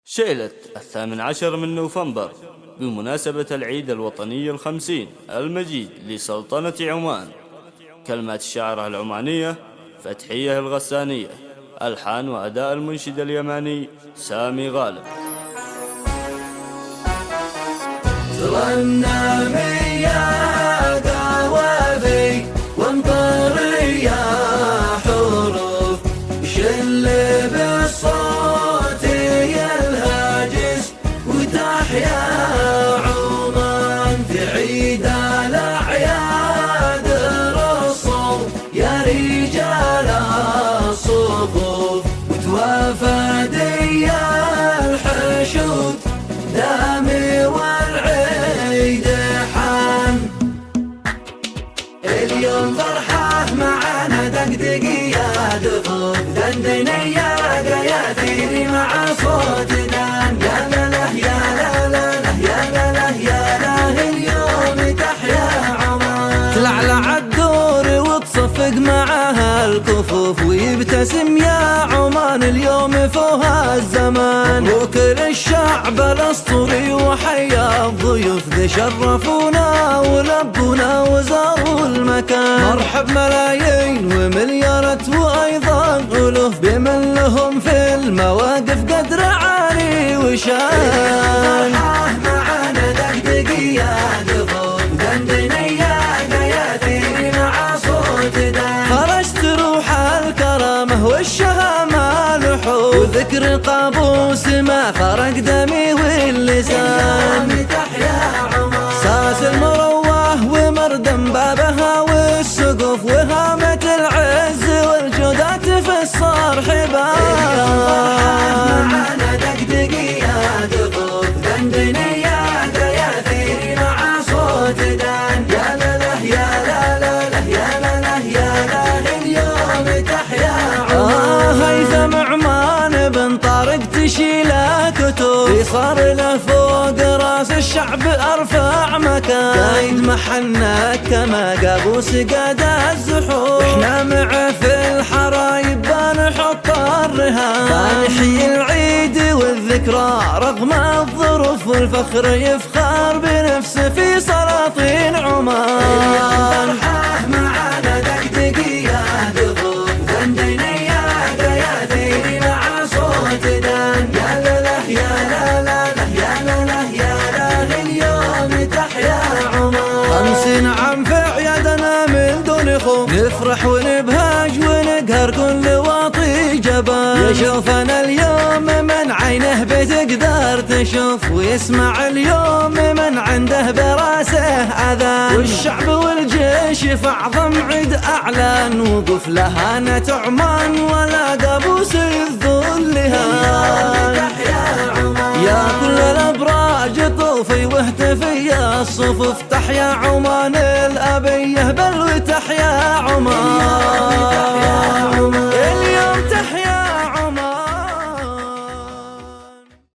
شيلة 18 من نوفمبر بمناسبة العيد الوطني ال50 المجيد لسلطنة عمان. كلمات الشاعرة العمانية فتحية الغسانية، ألحان وأداء المنشد اليماني سامي غالب. ترنمي يا قوافي وامطري يا حروف، شل بالصوت الهاجس وتحيا عمان في عيد الأعياد. رصوا يا رجال الصفوف وتوافد يا الحشود دامي والعيد حان. اليوم فرحة معانا دقدق يا دفوف، دندني يا قياثيري مع صوت دان. يا له يا له يا له يا له اليوم تحيا عمان. تلعلع الدور وتصفق معاها الكفوف ويبتسم يا عمان اليوم فوها الزمان. وكل الشعب الاسطوري وحيا الضيوف ذي شرفونا ولبونا وزاروا المكان. مرحب ملايين ومليارات وايضا الوف بمن لهم في المواقف قدر عالي وشان. معانا دقدق يا دفوف، دندني يا قياثيري مع صوت دان. خرجت روح الكرامه والشهامه لحوف، وذكر قابوس ما فرق دمي واللسان. تحيا عمان ساس المروه ومردم بابها والسقف، وهامة العز والجودات في الصرح بان. معانا دقدق يا دفوف، دندني يا قياثيري مع صوت دان. يا له يا له يا له يا له اليوم تحيا عمان. هيثم عمان بن طارق تشيله كتب، صار له فوق راس الشعب ارفع مكان. قايد محنا كما قابوس قاد الزحوف، احنا معه في الحرايب بنحط الرهان. بنحيي العيد والذكرى رغم الظروف، والفخر يفخر بنفسه في سلاطين عمان. معانا دقدق يا دفوف، دندني يا قياثيري مع صوت دان. يا له يا له يا له يا له اليوم تحيا عمان. 50 عام في عيادنا من دون خوف، نفرح ونبهج ونقهر كل واطي جبان. يشوفنا اليوم من عينه بتقدر تشوف، ويسمع اليوم من عنده براسه اذان. والشعب والجيش في اعظم عيد اعلان، وقف لهانة عمان ولا قابوس الذل لها. يا كل الابراج طوفي واهتفي يا الصفوف، تحيا عمان